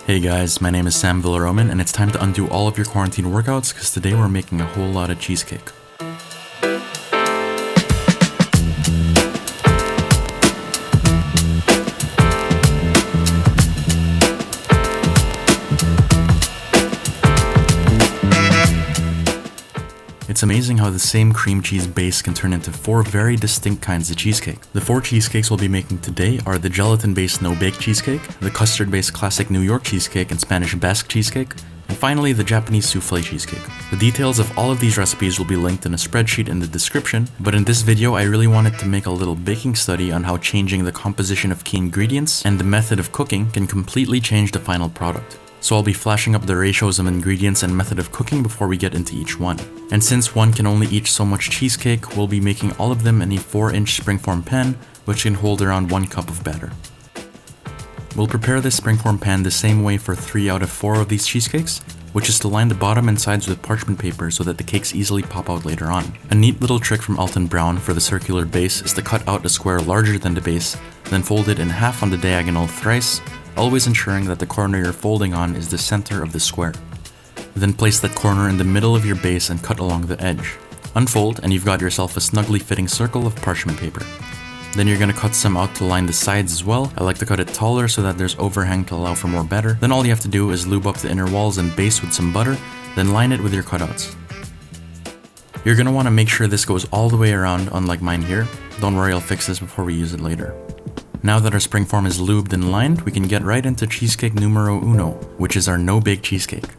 Hey guys, my name is Sam Villaroman, and it's time to undo all of your quarantine workouts because today we're making a whole lot of cheesecake. It's amazing how the same cream cheese base can turn into 4 very distinct kinds of cheesecake. The 4 cheesecakes we'll be making today are the gelatin-based no-bake cheesecake, the custard-based classic New York cheesecake and Spanish Basque cheesecake, and finally the Japanese souffle cheesecake. The details of all of these recipes will be linked in a spreadsheet in the description, but in this video I really wanted to make a little baking study on how changing the composition of key ingredients and the method of cooking can completely change the final product. So I'll be flashing up the ratios of ingredients and method of cooking before we get into each one. And since one can only eat so much cheesecake, we'll be making all of them in a 4-inch springform pan, which can hold around 1 cup of batter. We'll prepare this springform pan the same way for 3 out of 4 of these cheesecakes, which is to line the bottom and sides with parchment paper so that the cakes easily pop out later on. A neat little trick from Alton Brown for the circular base is to cut out a square larger than the base, then fold it in half on the diagonal thrice, always ensuring that the corner you're folding on is the center of the square. Then place that corner in the middle of your base and cut along the edge. Unfold and you've got yourself a snugly fitting circle of parchment paper. Then you're going to cut some out to line the sides as well. I like to cut it taller so that there's overhang to allow for more batter. Then all you have to do is lube up the inner walls and base with some butter, then line it with your cutouts. You're going to want to make sure this goes all the way around, unlike mine here. Don't worry, I'll fix this before we use it later. Now that our springform is lubed and lined, we can get right into cheesecake numero uno, which is our no-bake cheesecake.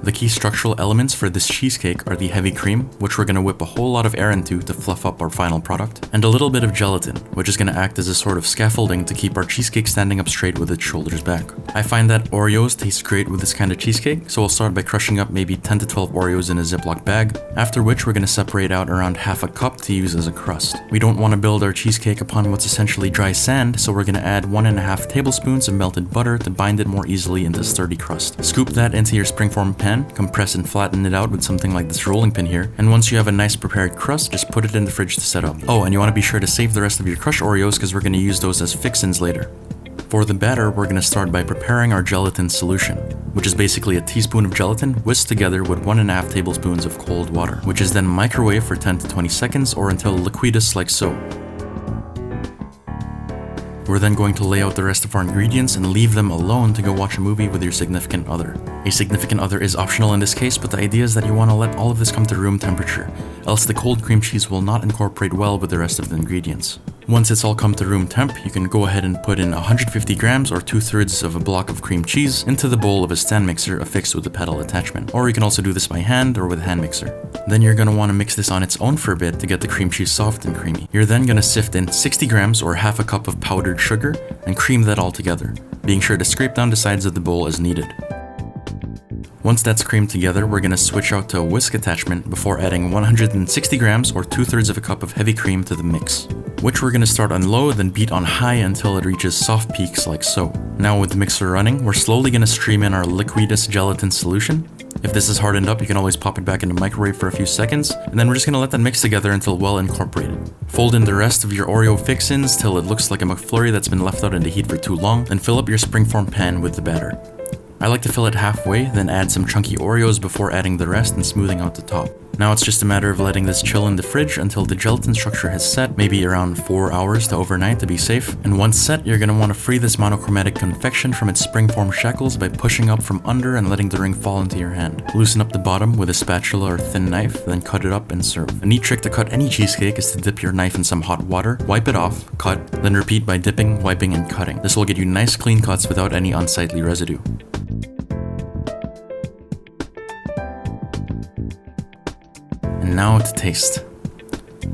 The key structural elements for this cheesecake are the heavy cream, which we're going to whip a whole lot of air into to fluff up our final product, and a little bit of gelatin, which is going to act as a sort of scaffolding to keep our cheesecake standing up straight with its shoulders back. I find that Oreos taste great with this kind of cheesecake, so we'll start by crushing up maybe 10 to 12 Oreos in a Ziploc bag, after which we're going to separate out around half a cup to use as a crust. We don't want to build our cheesecake upon what's essentially dry sand, so we're going to add 1.5 tablespoons of melted butter to bind it more easily into sturdy crust. Scoop that into your springform pan, compress and flatten it out with something like this rolling pin here, and once you have a nice prepared crust, just put it in the fridge to set up. Oh, and you want to be sure to save the rest of your crushed Oreos because we're going to use those as fixins later. For the batter, we're going to start by preparing our gelatin solution, which is basically a teaspoon of gelatin whisked together with 1.5 tablespoons of cold water, which is then microwaved for 10 to 20 seconds or until liquidous like so. We're then going to lay out the rest of our ingredients and leave them alone to go watch a movie with your significant other. A significant other is optional in this case, but the idea is that you want to let all of this come to room temperature, else the cold cream cheese will not incorporate well with the rest of the ingredients. Once it's all come to room temp, you can go ahead and put in 150 grams or 2/3 of a block of cream cheese into the bowl of a stand mixer affixed with a pedal attachment. Or you can also do this by hand or with a hand mixer. Then you're going to want to mix this on its own for a bit to get the cream cheese soft and creamy. You're then going to sift in 60 grams or half a cup of powdered sugar and cream that all together, being sure to scrape down the sides of the bowl as needed. Once that's creamed together, we're going to switch out to a whisk attachment before adding 160 grams or 2/3 of a cup of heavy cream to the mix, which we're going to start on low then beat on high until it reaches soft peaks like so. Now with the mixer running, we're slowly going to stream in our liquidous gelatin solution. If this is hardened up, you can always pop it back in the microwave for a few seconds, and then we're just going to let that mix together until well incorporated. Fold in the rest of your Oreo fixins till it looks like a McFlurry that's been left out in the heat for too long, then fill up your springform pan with the batter. I like to fill it halfway, then add some chunky Oreos before adding the rest and smoothing out the top. Now it's just a matter of letting this chill in the fridge until the gelatin structure has set, maybe around 4 hours to overnight to be safe. And once set, you're going to want to free this monochromatic confection from its springform shackles by pushing up from under and letting the ring fall into your hand. Loosen up the bottom with a spatula or thin knife, then cut it up and serve. A neat trick to cut any cheesecake is to dip your knife in some hot water, wipe it off, cut, then repeat by dipping, wiping, and cutting. This will get you nice clean cuts without any unsightly residue. And now to taste.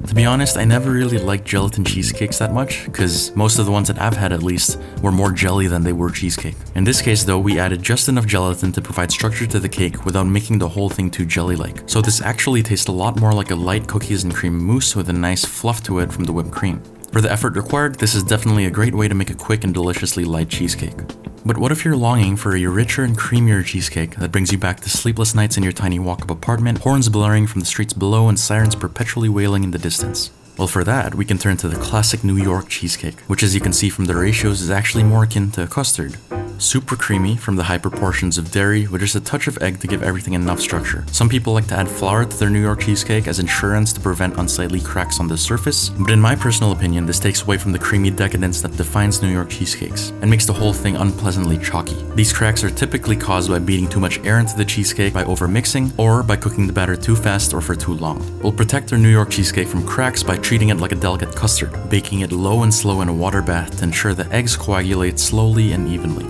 To be honest, I never really liked gelatin cheesecakes that much, because most of the ones that I've had at least were more jelly than they were cheesecake. In this case though, we added just enough gelatin to provide structure to the cake without making the whole thing too jelly-like. So this actually tastes a lot more like a light cookies and cream mousse with a nice fluff to it from the whipped cream. For the effort required, this is definitely a great way to make a quick and deliciously light cheesecake. But what if you're longing for a richer and creamier cheesecake that brings you back to sleepless nights in your tiny walk-up apartment, horns blaring from the streets below and sirens perpetually wailing in the distance? Well, for that, we can turn to the classic New York cheesecake, which as you can see from the ratios is actually more akin to custard. Super creamy from the high proportions of dairy with just a touch of egg to give everything enough structure. Some people like to add flour to their New York cheesecake as insurance to prevent unsightly cracks on the surface, but in my personal opinion, this takes away from the creamy decadence that defines New York cheesecakes and makes the whole thing unpleasantly chalky. These cracks are typically caused by beating too much air into the cheesecake, by overmixing, or by cooking the batter too fast or for too long. We'll protect our New York cheesecake from cracks by treating it like a delicate custard, baking it low and slow in a water bath to ensure the eggs coagulate slowly and evenly.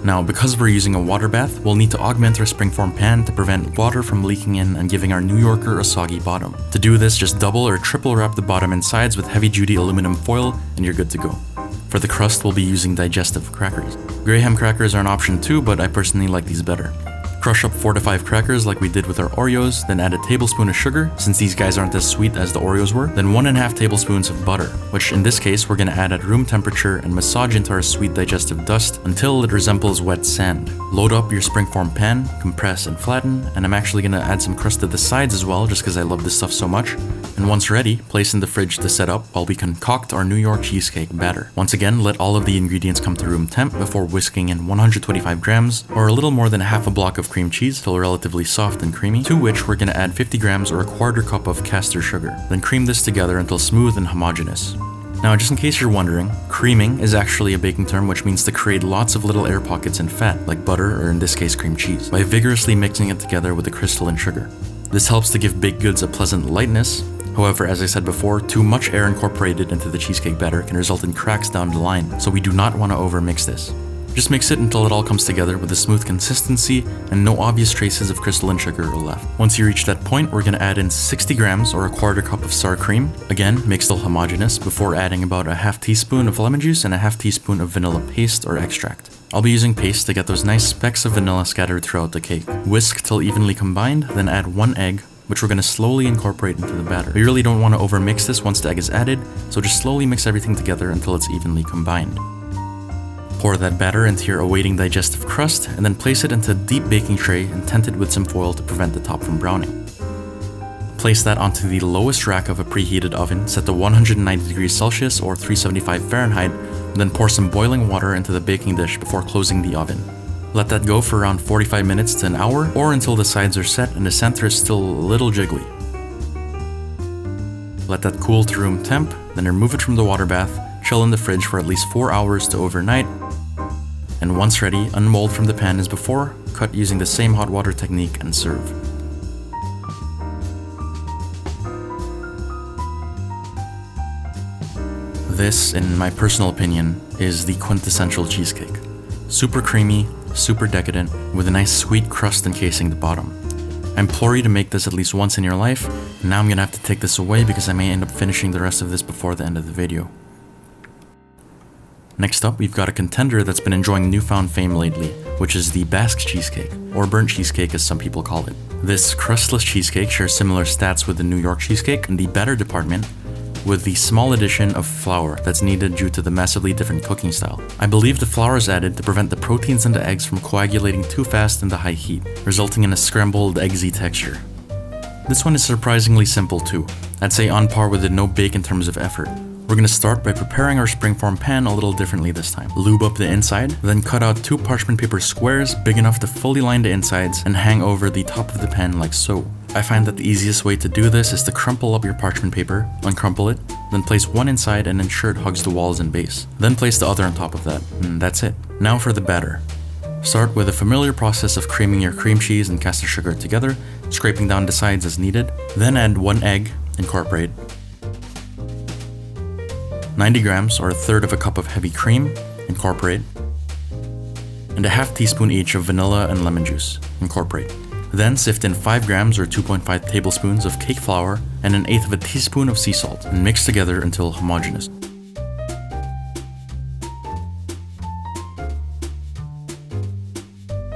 Now, because we're using a water bath, we'll need to augment our springform pan to prevent water from leaking in and giving our New Yorker a soggy bottom. To do this, just double or triple wrap the bottom and sides with heavy-duty aluminum foil and you're good to go. For the crust, we'll be using digestive crackers. Graham crackers are an option too, but I personally like these better. Crush up 4 to 5 crackers like we did with our Oreos, then add a tablespoon of sugar, since these guys aren't as sweet as the Oreos were, then 1.5 tablespoons of butter, which in this case we're gonna add at room temperature and massage into our sweet digestive dust until it resembles wet sand. Load up your springform pan, compress and flatten, and I'm actually gonna add some crust to the sides as well just because I love this stuff so much. And once ready, place in the fridge to set up while we concoct our New York cheesecake batter. Once again, let all of the ingredients come to room temp before whisking in 125 grams or a little more than half a block of cream cheese till relatively soft and creamy, to which we're going to add 50 grams or a quarter cup of castor sugar. Then cream this together until smooth and homogeneous. Now, just in case you're wondering, creaming is actually a baking term which means to create lots of little air pockets in fat, like butter or in this case cream cheese, by vigorously mixing it together with the crystalline sugar. This helps to give baked goods a pleasant lightness. However, as I said before, too much air incorporated into the cheesecake batter can result in cracks down the line, so we do not want to overmix this. Just mix it until it all comes together with a smooth consistency and no obvious traces of crystalline sugar are left. Once you reach that point, we're going to add in 60 grams or a quarter cup of sour cream, again mixed till homogeneous, before adding about a half teaspoon of lemon juice and a half teaspoon of vanilla paste or extract. I'll be using paste to get those nice specks of vanilla scattered throughout the cake. Whisk till evenly combined, then add 1 egg, which we're going to slowly incorporate into the batter. We really don't want to overmix this once the egg is added, so just slowly mix everything together until it's evenly combined. Pour that batter into your awaiting digestive crust and then place it into a deep baking tray and tent it with some foil to prevent the top from browning. Place that onto the lowest rack of a preheated oven set to 190 degrees Celsius or 375 Fahrenheit, then pour some boiling water into the baking dish before closing the oven. Let that go for around 45 minutes to an hour or until the sides are set and the center is still a little jiggly. Let that cool to room temp, then remove it from the water bath, chill in the fridge for at least 4 hours to overnight, and once ready, unmold from the pan as before, cut using the same hot water technique and serve. This, in my personal opinion, is the quintessential cheesecake. Super creamy, super decadent, with a nice sweet crust encasing the bottom. I implore you to make this at least once in your life, and now I'm gonna have to take this away because I may end up finishing the rest of this before the end of the video. Next up, we've got a contender that's been enjoying newfound fame lately, which is the Basque Cheesecake, or Burnt Cheesecake as some people call it. This crustless cheesecake shares similar stats with the New York Cheesecake in the batter department, with the small addition of flour that's needed due to the massively different cooking style. I believe the flour is added to prevent the proteins in the eggs from coagulating too fast in the high heat, resulting in a scrambled eggsy texture. This one is surprisingly simple too. I'd say on par with the no bake in terms of effort. We're going to start by preparing our springform pan a little differently this time. Lube up the inside, then cut out 2 parchment paper squares big enough to fully line the insides and hang over the top of the pan like so. I find that the easiest way to do this is to crumple up your parchment paper, uncrumple it, then place one inside and ensure it hugs the walls and base. Then place the other on top of that, and that's it. Now for the batter. Start with a familiar process of creaming your cream cheese and castor sugar together, scraping down the sides as needed, then add 1 egg, incorporate, 90 grams or a third of a cup of heavy cream, incorporate, and a half teaspoon each of vanilla and lemon juice, incorporate. Then sift in 5 grams or 2.5 tablespoons of cake flour and 1/8 of a teaspoon of sea salt and mix together until homogeneous.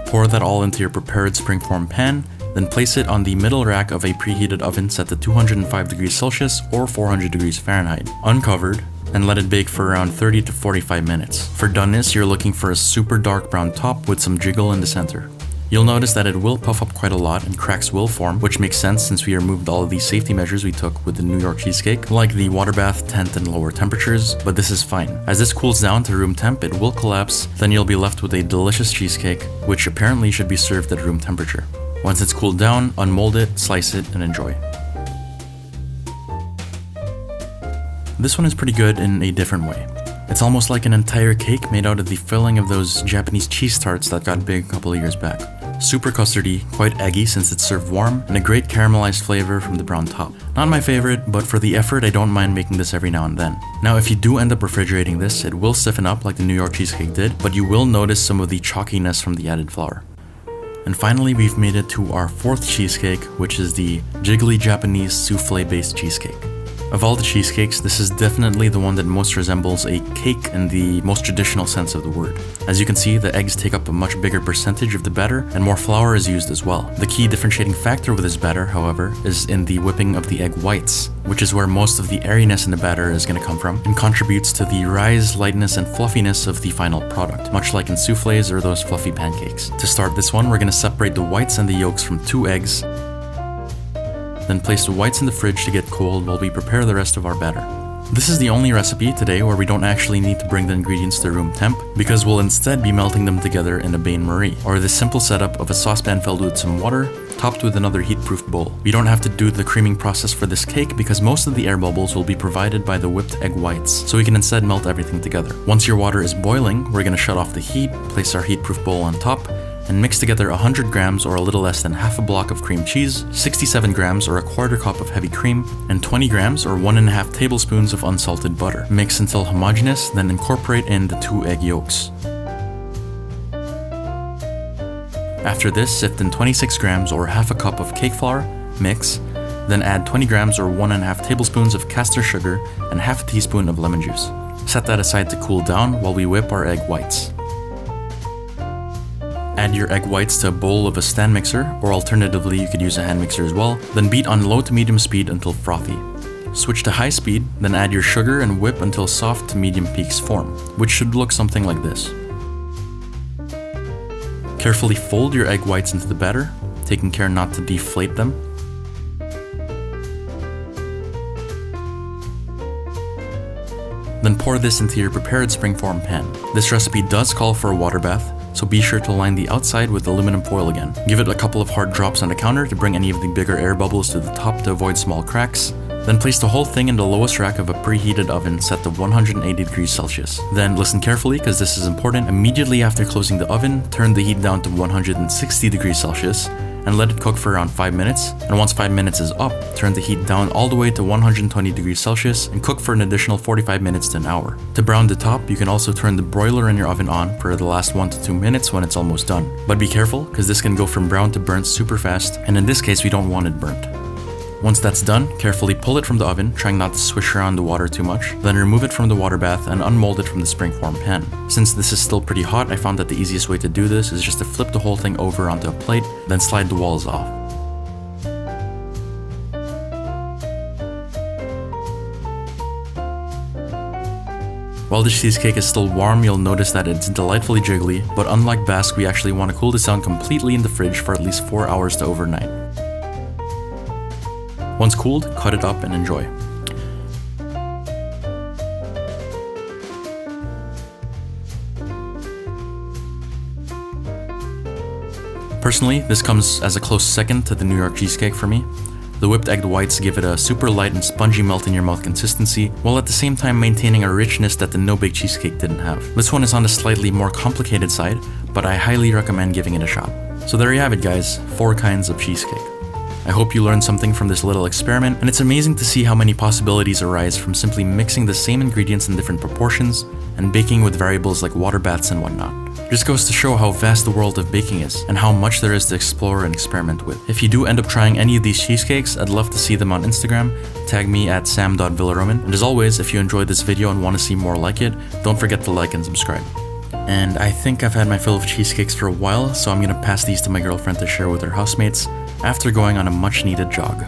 Pour that all into your prepared springform pan, then place it on the middle rack of a preheated oven set to 205 degrees Celsius or 400 degrees Fahrenheit, uncovered, and let it bake for around 30 to 45 minutes. For doneness, you're looking for a super dark brown top with some jiggle in the center. You'll notice that it will puff up quite a lot and cracks will form, which makes sense since we removed all of the safety measures we took with the New York cheesecake, like the water bath, tent, and lower temperatures, but this is fine. As this cools down to room temp, it will collapse, then you'll be left with a delicious cheesecake, which apparently should be served at room temperature. Once it's cooled down, unmold it, slice it, and enjoy. This one is pretty good in a different way. It's almost like an entire cake made out of the filling of those Japanese cheese tarts that got big a couple of years back. Super custardy, quite eggy since it's served warm, and a great caramelized flavor from the brown top. Not my favorite, but for the effort I don't mind making this every now and then. Now if you do end up refrigerating this, it will stiffen up like the New York cheesecake did, but you will notice some of the chalkiness from the added flour. And finally, we've made it to our fourth cheesecake, which is the jiggly Japanese souffle-based cheesecake. Of all the cheesecakes, this is definitely the one that most resembles a cake in the most traditional sense of the word. As you can see, the eggs take up a much bigger percentage of the batter, and more flour is used as well. The key differentiating factor with this batter, however, is in the whipping of the egg whites, which is where most of the airiness in the batter is going to come from, and contributes to the rise, lightness, and fluffiness of the final product, much like in souffles or those fluffy pancakes. To start this one, we're going to separate the whites and the yolks from 2 eggs, then place the whites in the fridge to get cold while we prepare the rest of our batter. This is the only recipe today where we don't actually need to bring the ingredients to room temp, because we'll instead be melting them together in a bain-marie, or the simple setup of a saucepan filled with some water, topped with another heat-proof bowl. We don't have to do the creaming process for this cake because most of the air bubbles will be provided by the whipped egg whites, so we can instead melt everything together. Once your water is boiling, we're gonna shut off the heat, place our heat-proof bowl on top, and mix together 100 grams or a little less than half a block of cream cheese, 67 grams or a quarter cup of heavy cream, and 20 grams or 1.5 tablespoons of unsalted butter. Mix until homogeneous, then incorporate in the 2 egg yolks. After this, sift in 26 grams or half a cup of cake flour, mix, then add 20 grams or 1.5 tablespoons of caster sugar and half a teaspoon of lemon juice. Set that aside to cool down while we whip our egg whites. Add your egg whites to a bowl of a stand mixer, or alternatively you could use a hand mixer as well, then beat on low to medium speed until frothy. Switch to high speed, then add your sugar and whip until soft to medium peaks form, which should look something like this. Carefully fold your egg whites into the batter, taking care not to deflate them. Then pour this into your prepared springform pan. This recipe does call for a water bath, so be sure to line the outside with aluminum foil again. Give it a couple of hard drops on the counter to bring any of the bigger air bubbles to the top to avoid small cracks. Then place the whole thing in the lowest rack of a preheated oven set to 180 degrees Celsius. Then listen carefully because this is important. Immediately after closing the oven, turn the heat down to 160 degrees Celsius and let it cook for around 5 minutes. And once 5 minutes is up, turn the heat down all the way to 120 degrees Celsius and cook for an additional 45 minutes to an hour. To brown the top, you can also turn the broiler in your oven on for the last 1 to 2 minutes when it's almost done. But be careful, because this can go from brown to burnt super fast, and in this case we don't want it burnt. Once that's done, carefully pull it from the oven, trying not to swish around the water too much, then remove it from the water bath and unmold it from the springform pan. Since this is still pretty hot, I found that the easiest way to do this is just to flip the whole thing over onto a plate, then slide the walls off. While the cheesecake is still warm, you'll notice that it's delightfully jiggly, but unlike Basque, we actually want to cool this down completely in the fridge for at least 4 hours to overnight. Once cooled, cut it up and enjoy. Personally, this comes as a close second to the New York cheesecake for me. The whipped egg whites give it a super light and spongy melt-in-your-mouth consistency, while at the same time maintaining a richness that the no-bake cheesecake didn't have. This one is on the slightly more complicated side, but I highly recommend giving it a shot. So there you have it guys, 4 kinds of cheesecake. I hope you learned something from this little experiment, and it's amazing to see how many possibilities arise from simply mixing the same ingredients in different proportions and baking with variables like water baths and whatnot. It just goes to show how vast the world of baking is, and how much there is to explore and experiment with. If you do end up trying any of these cheesecakes, I'd love to see them on Instagram. Tag me at sam.villaroman. And as always, if you enjoyed this video and want to see more like it, don't forget to like and subscribe. And I think I've had my fill of cheesecakes for a while, so I'm gonna pass these to my girlfriend to share with her housemates after going on a much needed jog.